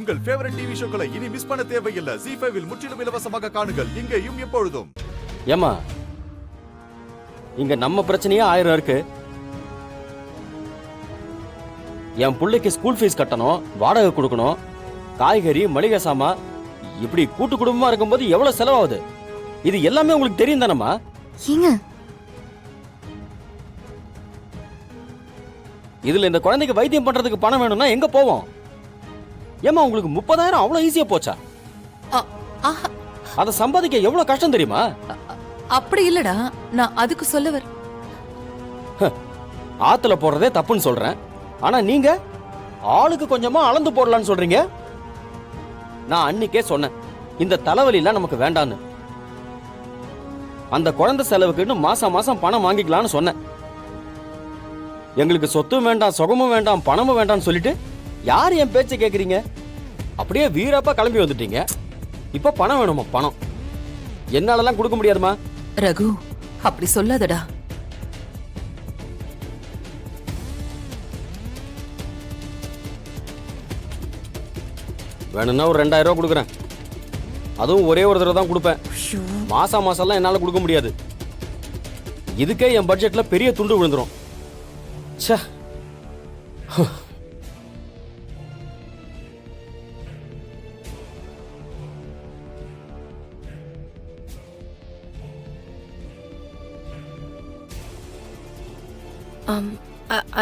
உங்கள் favourite TV ஷோக்களை இனி miss பண்ண தேவையில்லை. ZEE5 இல் முற்றிலும் இலவசமாக காணுங்கள். இங்கேயும் எப்பொழுதும். ஏமா இங்க நம்ம பிரச்சனையே 1000 இருக்கு. என் பிள்ளைக்கு ஸ்கூல் ஃபீஸ் கட்டணும், வாடகை கொடுக்கணும், காய்கறி மளிகை சாமா, இப்படி கூட்டு குடும்பமா இருக்கும்போது எவ்வளவு செலவாகுது? இது எல்லாமே உங்களுக்கு தெரியும் தானம்மா? ஏங்க இதுல இந்த குழந்தைக்கு வைத்தியம் பண்றதுக்கு பணம் வேணும்னா எங்க போவோம்? ஏமா உங்களுக்கு 30,000 அவ்வளவு ஈஸியா போச்சா? அதை சம்பாதிக்க எவ்வளவு கஷ்டம் தெரியுமா? அப்படி இல்லடா, நான் அதுக்கு சொல்ல வர. ஆத்துல போடுறதே தப்புன்னு சொல்றேன், ஆனா நீங்க ஆளுக்கு கொஞ்சமா அளந்து போடலான்னு சொல்றீங்க. நான் அன்னைக்கே சொன்னேன் இந்த தலைவலி எல்லாம் நமக்கு வேண்டான்னு. அந்த குழந்தை செலவுக்குன்னு மாசம் மாசம் பணம் வாங்கிக்கலாம்னு சொன்னேன். எங்களுக்கு சொத்தும் வேண்டாம், சுகமும் வேண்டாம், பணமும் வேண்டாம்னு சொல்லிட்டு யார் என் பேச்சை கேட்குறீங்க? அப்படியே வீரப்பா கிளம்பி வந்துட்டீங்க. இப்ப பணம் வேணுமா? பணம் என்னாலலாம் கொடுக்க முடியாதுமா. ரகு, அப்படி சொல்லாதடா. வேணும்னா ஒரு 2000 ரூபா கொடுக்குறேன். அதுவும் ஒரே ஒரு தடவை தான் கொடுப்பேன். மாசம் மாசம்லாம் என்னால கொடுக்க முடியாது. இதுக்கே என் பட்ஜெட்ல பெரிய துண்டு விழுந்துரும். ச்சே.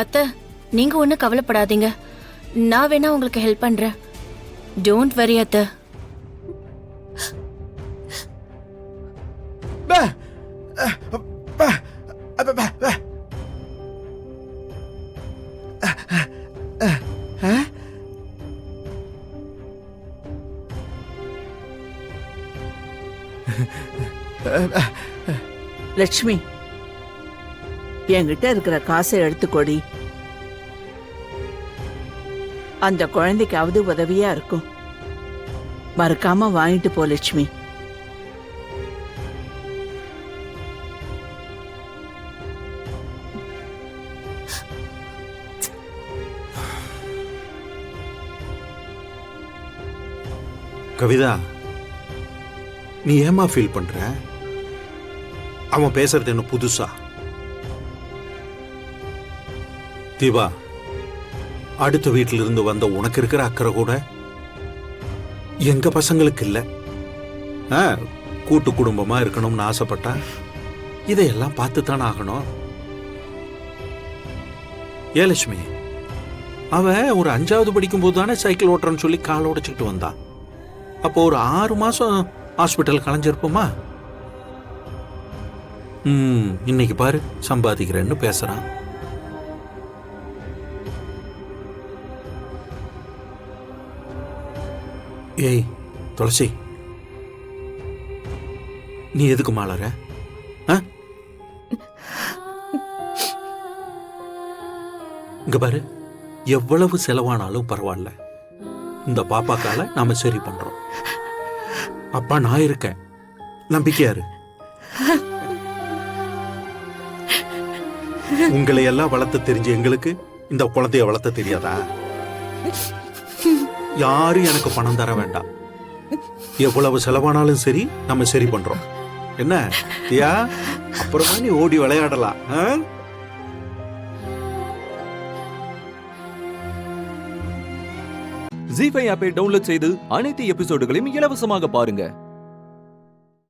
அத்தை, நீங்க ஒன்றும் கவலைப்படாதீங்க. நான் வேணா உங்களுக்கு ஹெல்ப் பண்றேன். டோன்ட் வரி அத்தை. லட்சுமி, என்கிட்ட இருக்கிற காசை எடுத்துக்கொடி. அந்த குழந்தைக்காவது உதவியா இருக்கும். மறக்காம வாங்கிட்டு போ லட்சுமி. கவிதா, நீ ஏமா ஃபீல் பண்ற? அவன் பேசுறது என்ன புதுசா? தீபா, அடுத்த வீட்டில இருந்து வந்த உனக்கு இருக்கிற அக்கறை கூட எங்க பசங்களுக்கு இல்ல. கூட்டு குடும்பமா இருக்கணும்னு ஆசைப்பட்டா இதையெல்லாம் பார்த்துத்தானே ஆகணும். ஏ லட்சுமி, அவன் ஒரு 5வது படிக்கும் போது தானே சைக்கிள் ஓட்டுறன்னு சொல்லி கால் உடைச்சுக்கிட்டு வந்தான். அப்போ ஒரு 6 மாசம் ஹாஸ்பிட்டல் கலைஞ்சிருப்போமா? இன்னைக்கு பாரு, சம்பாதிக்கிறேன்னு பேசுறான். ஏய் துளசி, நீ எதுக்கு மாளற? இங்க பாரு, எவ்வளவு செலவானாலும் பரவாயில்ல, இந்த பாப்பாக்கால நாம சரி பண்றோம். அப்பா நான் இருக்கேன், நம்பிக்கையாரு. உங்களை எல்லாம் வளர்த்த தெரிஞ்ச எங்களுக்கு இந்த குழந்தைய வளர்த்த தெரியாதா? யாரும் எனக்கு பணம் தர வேண்டாம். எவ்வளவு செலவானாலும் சரி, நம்ம சரி பண்றோம். என்ன தியா? அப்புறமா நீ ஓடி விளையாடலாம். ZEE5 ஆப்பை டவுன்லோட் செய்து அனைத்து எபிசோடுகளையும் இலவசமாக பாருங்க.